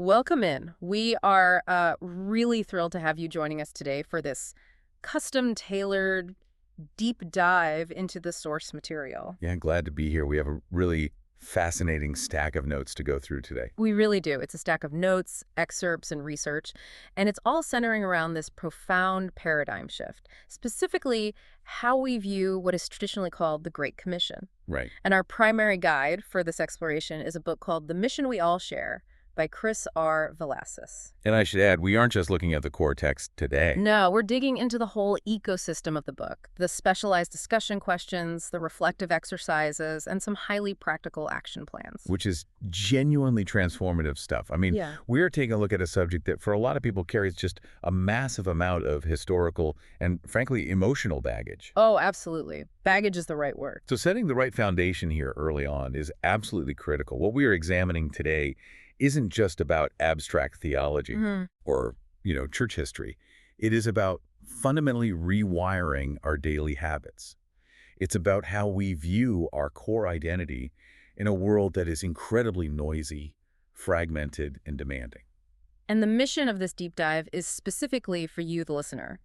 Welcome in. We are really thrilled to have you joining us today for this custom-tailored deep dive into the source material. Yeah, glad to be here. We have a really fascinating stack of notes to go through today. We really do. It's a stack of notes, excerpts, and research, and it's all centering around this profound paradigm shift, specifically how we view what is traditionally called the Great Commission. Right. And our primary guide for this exploration is a book called The Mission We All Share by Chris R. Velazquez. And I should add, we aren't just looking at the core text today. No, we're digging into the whole ecosystem of the book, the specialized discussion questions, the reflective exercises, and some highly practical action plans. Which is genuinely transformative stuff. I mean, Yeah. we're taking a look at a subject that for a lot of people carries just a massive amount of historical and, frankly, emotional baggage. Oh, absolutely. Baggage is the right word. So setting the right foundation here early on is absolutely critical. What we are examining today isn't just about abstract theology or, church history. It is about fundamentally rewiring our daily habits. It's about how we view our core identity in a world that is incredibly noisy, fragmented, and demanding. And the mission of this deep dive is specifically for you, the listener.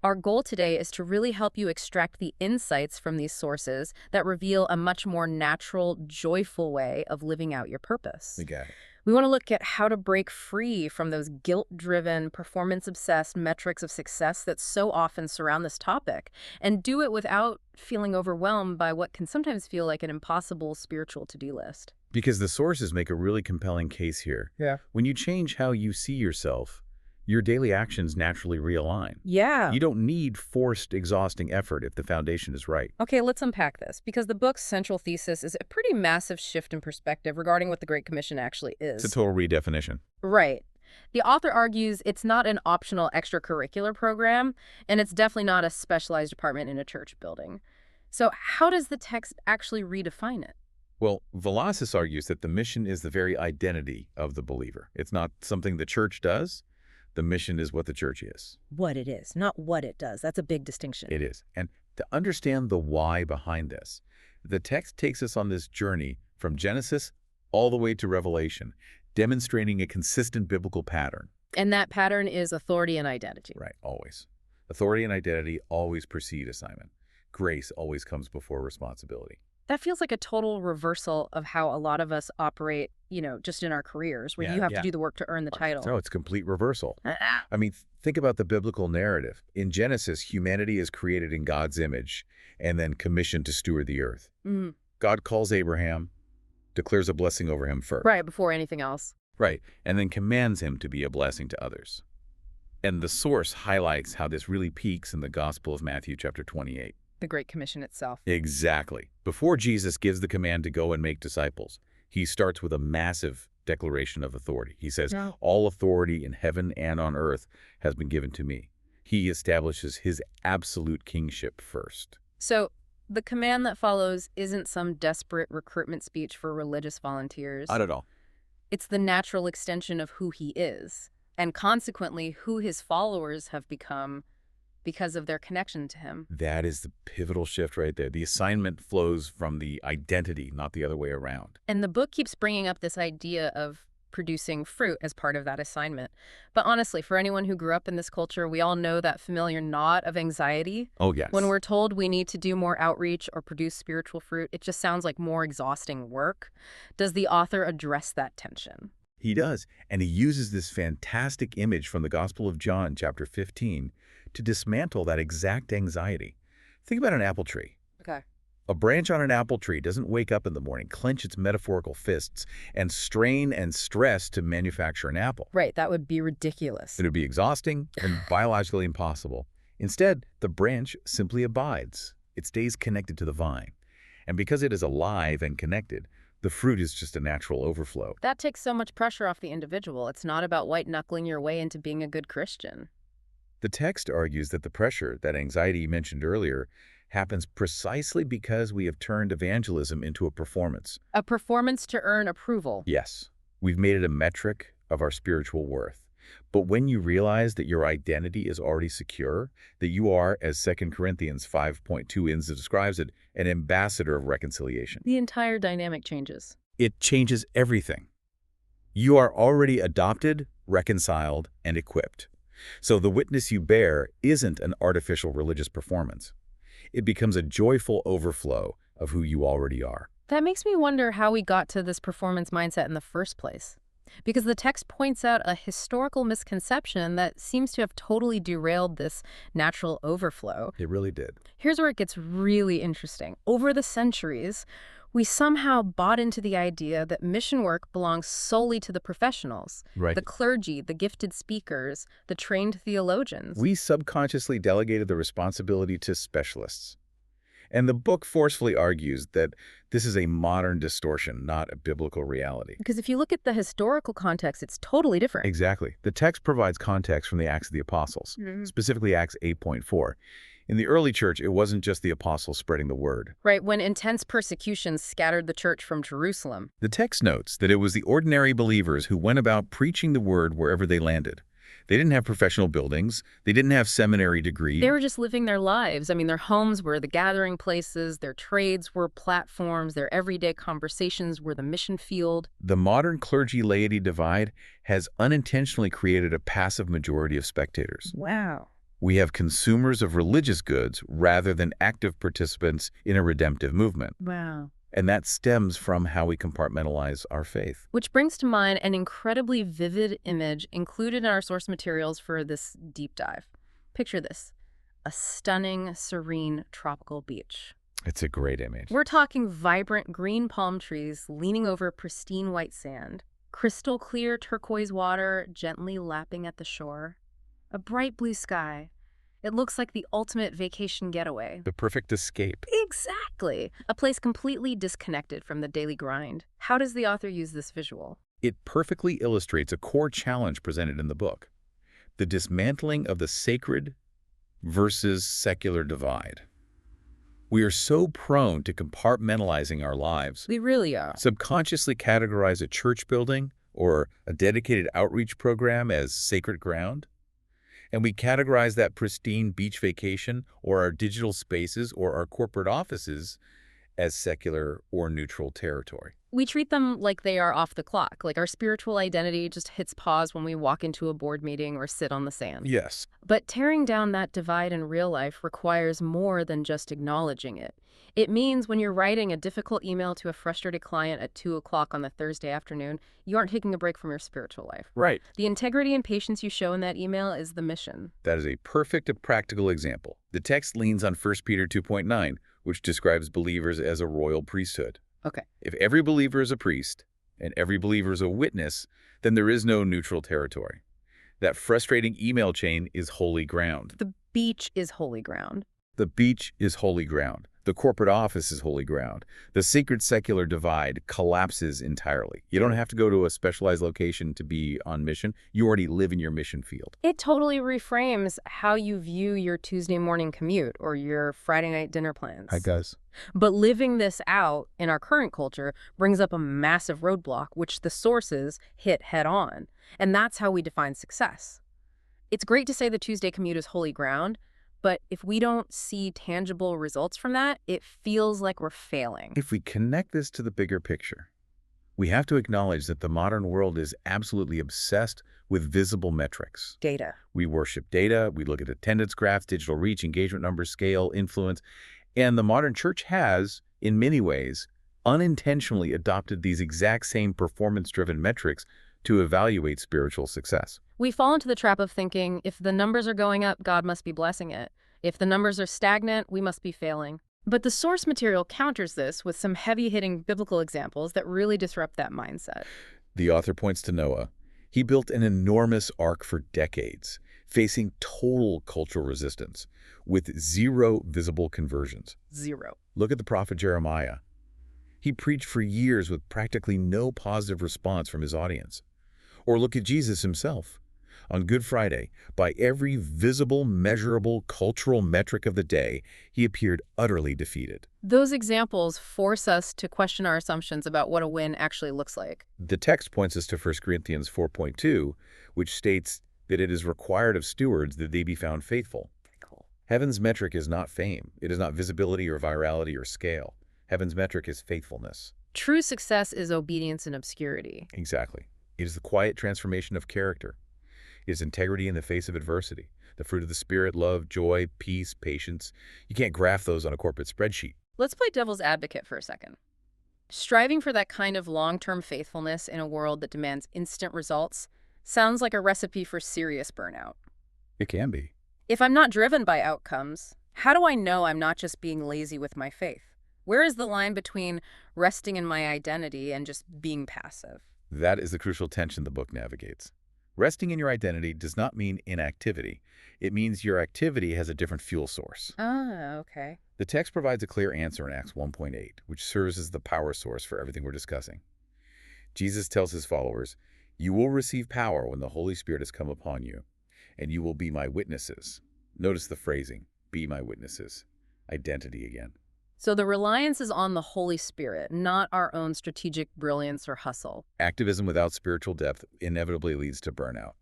Our goal today is to really help you extract the insights from these sources that reveal a much more natural, joyful way of living out your purpose. We got it. We want to look at how to break free from those guilt-driven, performance-obsessed metrics of success that so often surround this topic, and do it without feeling overwhelmed by what can sometimes feel like an impossible spiritual to-do list. Because the sources make a really compelling case here. Yeah. When you change how you see yourself, your daily actions naturally realign. Yeah. You don't need forced, exhausting effort if the foundation is right. Okay, let's unpack this, because the book's central thesis is a pretty massive shift in perspective regarding what the Great Commission actually is. It's a total redefinition. Right. The author argues it's not an optional extracurricular program, and it's definitely not a specialized department in a church building. So how does the text actually redefine it? Well, Velazquez argues that the mission is the very identity of the believer. It's not something the church does. The mission is what the church is. What it is, not what it does. That's a big distinction. It is. And to understand the why behind this, the text takes us on this journey from Genesis all the way to Revelation, demonstrating a consistent biblical pattern. And that pattern is authority and identity. Right, always. Authority and identity always precede assignment. Grace always comes before responsibility. That feels like a total reversal of how a lot of us operate, just in our careers, where you have to do the work to earn the title. No, it's complete reversal. I mean, think about the biblical narrative. In Genesis, humanity is created in God's image and then commissioned to steward the earth. God calls Abraham, declares a blessing over him first. Right, before anything else. Right, and then commands him to be a blessing to others. And the source highlights how this really peaks in the Gospel of Matthew chapter 28. The Great Commission itself. Exactly. Before Jesus gives the command to go and make disciples, he starts with a massive declaration of authority. He says, all authority in heaven and on earth has been given to me. He establishes his absolute kingship first. So the command that follows isn't some desperate recruitment speech for religious volunteers. Not at all. It's the natural extension of who he is, and consequently who his followers have become because of their connection to him. That is the pivotal shift right there. The assignment flows from the identity, not the other way around. And the book keeps bringing up this idea of producing fruit as part of that assignment. But honestly, for anyone who grew up in this culture, we all know that familiar knot of anxiety. Oh, yes. When we're told we need to do more outreach or produce spiritual fruit, it just sounds like more exhausting work. Does the author address that tension? He does. And he uses this fantastic image from the Gospel of John, chapter 15, to dismantle that exact anxiety. Think about an apple tree. Okay. A branch on an apple tree doesn't wake up in the morning, clench its metaphorical fists, and strain and stress to manufacture an apple. Right, that would be ridiculous. It would be exhausting and biologically impossible. Instead, the branch simply abides. It stays connected to the vine. And because it is alive and connected, the fruit is just a natural overflow. That takes so much pressure off the individual. It's not about white-knuckling your way into being a good Christian. The text argues that the pressure, that anxiety you mentioned earlier, happens precisely because we have turned evangelism into a performance. A performance to earn approval. Yes, we've made it a metric of our spiritual worth. But when you realize that your identity is already secure, that you are, as 2 Corinthians 5.2 describes it, an ambassador of reconciliation, The entire dynamic changes. it changes everything. You are already adopted, reconciled, and equipped. So the witness you bear isn't an artificial religious performance. It becomes a joyful overflow of who you already are. That makes me wonder how we got to this performance mindset in the first place. Because the text points out a historical misconception that seems to have totally derailed this natural overflow. It really did. Here's where it gets really interesting. Over the centuries, we somehow bought into the idea that mission work belongs solely to the professionals, Right. the clergy, the gifted speakers, the trained theologians. We subconsciously delegated the responsibility to specialists. And the book forcefully argues that this is a modern distortion, not a biblical reality. Because if you look at the historical context, it's totally different. Exactly. The text provides context from the Acts of the Apostles, specifically Acts 8.4. In the early church, it wasn't just the apostles spreading the word. Right, when intense persecution scattered the church from Jerusalem. The text notes that it was the ordinary believers who went about preaching the word wherever they landed. They didn't have professional buildings. They didn't have seminary degrees. They were just living their lives. I mean, their homes were the gathering places, their trades were platforms, their everyday conversations were the mission field. The modern clergy-laity divide has unintentionally created a passive majority of spectators. Wow. We have consumers of religious goods rather than active participants in a redemptive movement. Wow. And that stems from how we compartmentalize our faith. Which brings to mind an incredibly vivid image included in our source materials for this deep dive. Picture this: a stunning, serene, tropical beach. It's a great image. We're talking vibrant green palm trees leaning over pristine white sand, crystal clear turquoise water gently lapping at the shore, a bright blue sky. It looks like the ultimate vacation getaway. The perfect escape. Exactly. A place completely disconnected from the daily grind. How does the author use this visual? It perfectly illustrates a core challenge presented in the book: the dismantling of the sacred versus secular divide. We are so prone to compartmentalizing our lives, We really are. subconsciously categorize a church building or a dedicated outreach program as sacred ground, and we categorize that pristine beach vacation or our digital spaces or our corporate offices as secular or neutral territory. We treat them like they are off the clock, like our spiritual identity just hits pause when we walk into a board meeting or sit on the sand. Yes. But tearing down that divide in real life requires more than just acknowledging it. It means when you're writing a difficult email to a frustrated client at 2 o'clock on the Thursday afternoon, you aren't taking a break from your spiritual life. Right. The integrity and patience you show in that email is the mission. That is a perfect and practical example. The text leans on 1 Peter 2.9, which describes believers as a royal priesthood. Okay. If every believer is a priest and every believer is a witness, then there is no neutral territory. That frustrating email chain is holy ground. The beach is holy ground. The beach is holy ground. The corporate office is holy ground. The sacred-secular divide collapses entirely. You don't have to go to a specialized location to be on mission. You already live in your mission field. It totally reframes how you view your Tuesday morning commute or your Friday night dinner plans. Hi, guys. But living this out in our current culture brings up a massive roadblock, which the sources hit head on. And that's how we define success. It's great to say the Tuesday commute is holy ground, but if we don't see tangible results from that, it feels like we're failing. If we connect this to the bigger picture, we have to acknowledge that the modern world is absolutely obsessed with visible metrics. Data. We worship data, we look at attendance graphs, digital reach, engagement numbers, scale, influence, and the modern church has, in many ways, unintentionally adopted these exact same performance-driven metrics to evaluate spiritual success. We fall into the trap of thinking, if the numbers are going up, God must be blessing it. If the numbers are stagnant, we must be failing. But the source material counters this with some heavy-hitting biblical examples that really disrupt that mindset. The author points to Noah. He built an enormous ark for decades, facing total cultural resistance, with zero visible conversions. Zero. Look at the prophet Jeremiah. He preached for years with practically no positive response from his audience. Or look at Jesus himself. On Good Friday, by every visible, measurable, cultural metric of the day, he appeared utterly defeated. Those examples force us to question our assumptions about what a win actually looks like. The text points us to 1 Corinthians 4.2, which states that it is required of stewards that they be found faithful. Cool. Heaven's metric is not fame. It is not visibility or virality or scale. Heaven's metric is faithfulness. True success is obedience in obscurity. Exactly. It is the quiet transformation of character. It is integrity in the face of adversity. The fruit of the Spirit, love, joy, peace, patience. You can't graph those on a corporate spreadsheet. Let's play devil's advocate for a second. Striving for that kind of long-term faithfulness in a world that demands instant results sounds like a recipe for serious burnout. It can be. If I'm not driven by outcomes, how do I know I'm not just being lazy with my faith? Where is the line between resting in my identity and just being passive? That is the crucial tension the book navigates. Resting in your identity does not mean inactivity. It means your activity has a different fuel source. Ah, okay. The text provides a clear answer in Acts 1.8, which serves as the power source for everything we're discussing. Jesus tells his followers, "You will receive power when the Holy Spirit has come upon you, and you will be my witnesses." Notice the phrasing, be my witnesses. Identity again. So the reliance is on the Holy Spirit, not our own strategic brilliance or hustle. Activism without spiritual depth inevitably leads to burnout.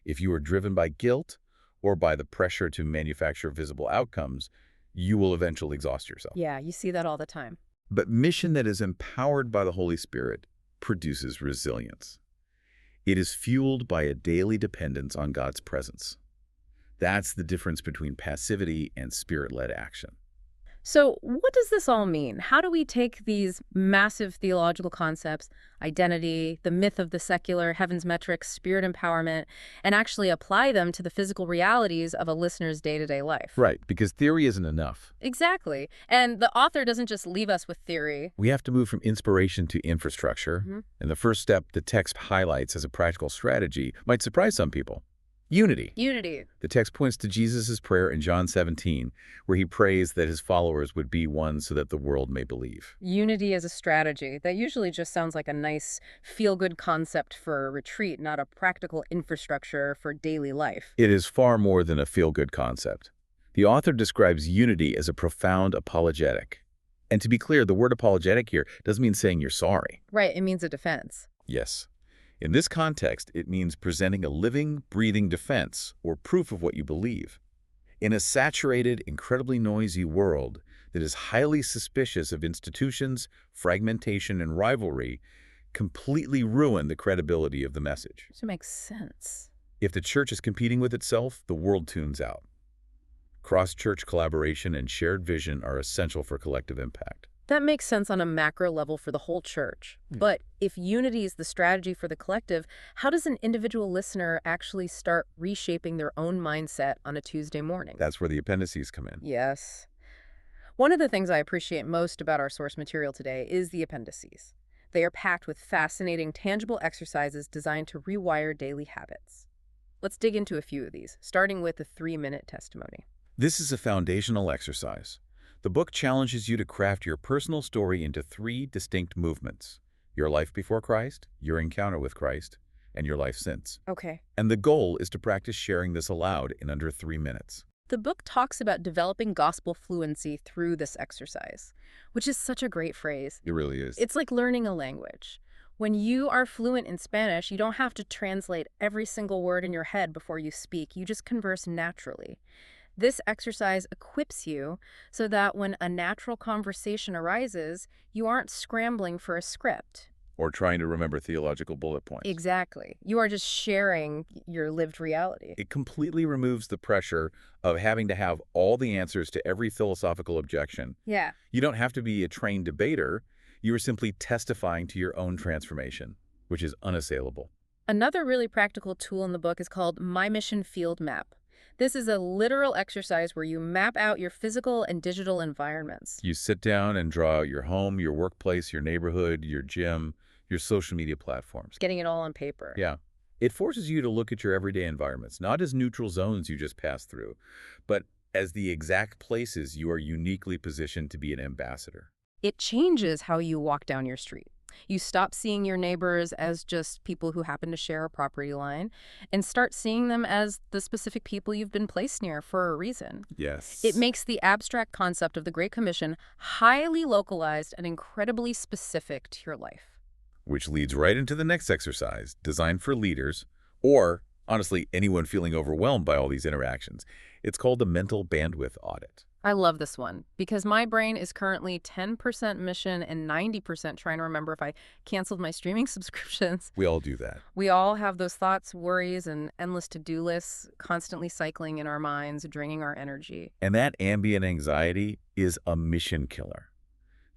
If you are driven by guilt or by the pressure to manufacture visible outcomes, you will eventually exhaust yourself. Yeah, you see that all the time. But mission that is empowered by the Holy Spirit produces resilience. It is fueled by a daily dependence on God's presence. That's the difference between passivity and Spirit-led action. So what does this all mean? How do we take these massive theological concepts, identity, the myth of the secular, heaven's metrics, spirit empowerment, and actually apply them to the physical realities of a listener's day-to-day life? Right, because theory isn't enough. Exactly. And the author doesn't just leave us with theory. We have to move from inspiration to infrastructure. And the first step the text highlights as a practical strategy might surprise some people. Unity. Unity. The text points to Jesus' prayer in John 17, where he prays that his followers would be one so that the world may believe. Unity as a strategy. That usually just sounds like a nice feel-good concept for a retreat, not a practical infrastructure for daily life. It is far more than a feel-good concept. The author describes unity as a profound apologetic. And to be clear, the word apologetic here doesn't mean saying you're sorry. Right, it means a defense. Yes. In this context, it means presenting a living, breathing defense or proof of what you believe. In a saturated, incredibly noisy world that is highly suspicious of institutions, fragmentation, and rivalry, completely ruin the credibility of the message. So it makes sense. If the church is competing with itself, the world tunes out. Cross-church collaboration and shared vision are essential for collective impact. That makes sense on a macro level for the whole church. But if unity is the strategy for the collective, how does an individual listener actually start reshaping their own mindset on a Tuesday morning? That's where the appendices come in. Yes. One of the things I appreciate most about our source material today is the appendices. They are packed with fascinating, tangible exercises designed to rewire daily habits. Let's dig into a few of these, starting with the 3-minute testimony. This is a foundational exercise. The book challenges you to craft your personal story into 3 distinct movements: your life before Christ, your encounter with Christ, and your life since. Okay. And the goal is to practice sharing this aloud in under 3 minutes. The book talks about developing gospel fluency through this exercise, which is such a great phrase. It really is. It's like learning a language. When you are fluent in Spanish, you don't have to translate every single word in your head before you speak. You just converse naturally. This exercise equips you so that when a natural conversation arises, you aren't scrambling for a script. Or trying to remember theological bullet points. Exactly. You are just sharing your lived reality. It completely removes the pressure of having to have all the answers to every philosophical objection. Yeah. You don't have to be a trained debater. You are simply testifying to your own transformation, which is unassailable. Another really practical tool in the book is called My Mission Field Map. This is a literal exercise where you map out your physical and digital environments. You sit down and draw out your home, your workplace, your neighborhood, your gym, your social media platforms. Getting it all on paper. Yeah. It forces you to look at your everyday environments, not as neutral zones you just pass through, but as the exact places you are uniquely positioned to be an ambassador. It changes how you walk down your street. You stop seeing your neighbors as just people who happen to share a property line and start seeing them as the specific people you've been placed near for a reason. Yes. It makes the abstract concept of the Great Commission highly localized and incredibly specific to your life. Which leads right into the next exercise, designed for leaders, or, honestly, anyone feeling overwhelmed by all these interactions. It's called the mental bandwidth audit. I love this one because my brain is currently 10% mission and 90% trying to remember if I canceled my streaming subscriptions. We all do that. We all have those thoughts, worries, and endless to-do lists constantly cycling in our minds, draining our energy. And that ambient anxiety is a mission killer.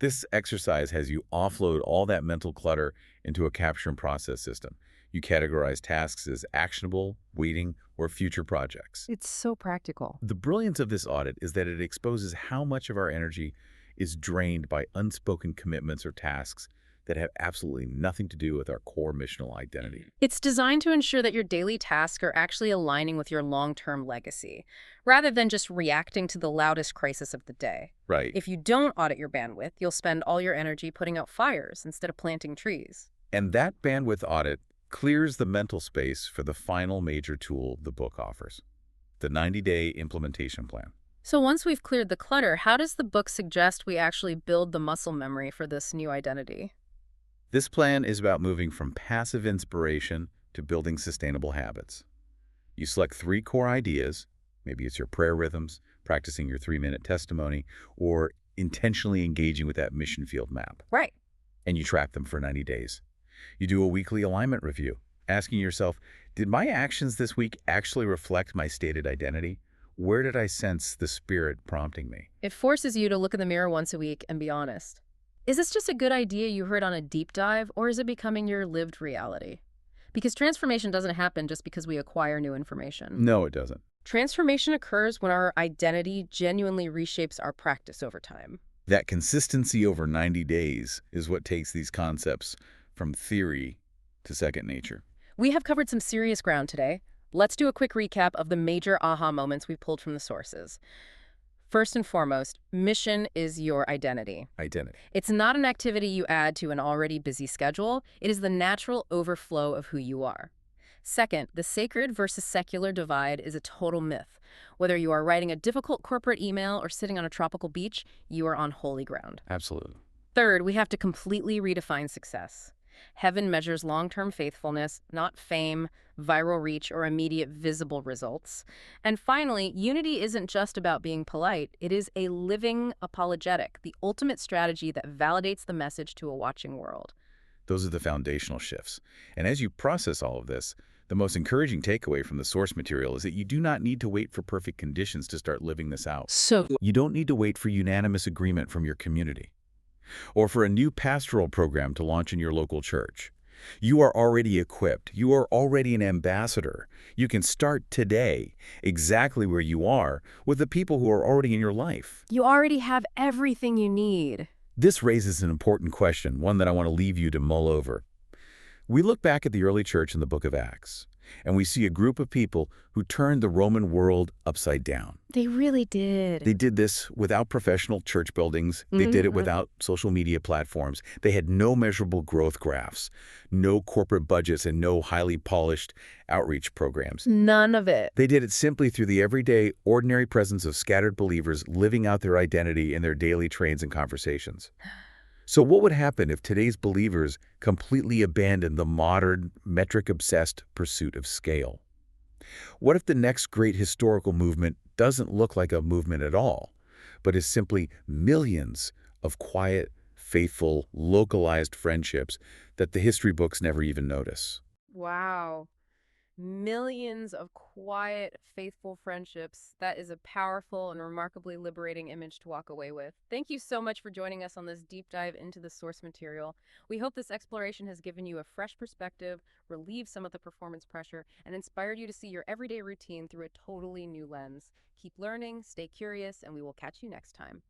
This exercise has you offload all that mental clutter into a capture and process system. You categorize tasks as actionable, waiting, or future projects. It's so practical. The brilliance of this audit is that it exposes how much of our energy is drained by unspoken commitments or tasks that have absolutely nothing to do with our core missional identity. It's designed to ensure that your daily tasks are actually aligning with your long-term legacy, rather than just reacting to the loudest crisis of the day. Right. If you don't audit your bandwidth, you'll spend all your energy putting out fires instead of planting trees. And that bandwidth audit clears the mental space for the final major tool the book offers, the 90-day implementation plan. So once we've cleared the clutter, how does the book suggest we actually build the muscle memory for this new identity? This plan is about moving from passive inspiration to building sustainable habits. You select 3 core ideas, maybe it's your prayer rhythms, practicing your 3-minute testimony, or intentionally engaging with that mission field map. Right. And you track them for 90 days. You do a weekly alignment review, asking yourself, did my actions this week actually reflect my stated identity? Where did I sense the Spirit prompting me? It forces you to look in the mirror once a week and be honest. Is this just a good idea you heard on a deep dive, or is it becoming your lived reality? Because transformation doesn't happen just because we acquire new information. No, it doesn't. Transformation occurs when our identity genuinely reshapes our practice over time. That consistency over 90 days is what takes these concepts from theory to second nature. We have covered some serious ground today. Let's do a quick recap of the major aha moments we pulled from the sources. First and foremost, mission is your identity. Identity. It's not an activity you add to an already busy schedule. It is the natural overflow of who you are. Second, the sacred versus secular divide is a total myth. Whether you are writing a difficult corporate email or sitting on a tropical beach, you are on holy ground. Absolutely. Third, we have to completely redefine success. Heaven measures long-term faithfulness, not fame, viral reach, or immediate visible results. And finally, unity isn't just about being polite. It is a living apologetic, the ultimate strategy that validates the message to a watching world. Those are the foundational shifts. And as you process all of this, the most encouraging takeaway from the source material is that you do not need to wait for perfect conditions to start living this out. So You don't need to wait for unanimous agreement from your community, or for a new pastoral program to launch in your local church. You are already equipped. You are already an ambassador. You can start today, exactly where you are, with the people who are already in your life. you already have everything you need. This raises an important question, one that I want to leave you to mull over. We look back at the early church in the book of Acts, and we see a group of people who turned the Roman world upside down. They really did. They did this without professional church buildings. They did it without social media platforms. They had no measurable growth graphs, no corporate budgets, and no highly polished outreach programs. None of it. They did it simply through the everyday, ordinary presence of scattered believers living out their identity in their daily trains and conversations. So what would happen if today's believers completely abandoned the modern, metric-obsessed pursuit of scale? What if the next great historical movement doesn't look like a movement at all, but is simply millions of quiet, faithful, localized friendships that the history books never even notice? Wow. Millions of quiet, faithful friendships. That is a powerful and remarkably liberating image to walk away with. Thank you so much for joining us on this deep dive into the source material. We hope this exploration has given you a fresh perspective, relieved some of the performance pressure, and inspired you to see your everyday routine through a totally new lens. Keep learning, stay curious, and we will catch you next time.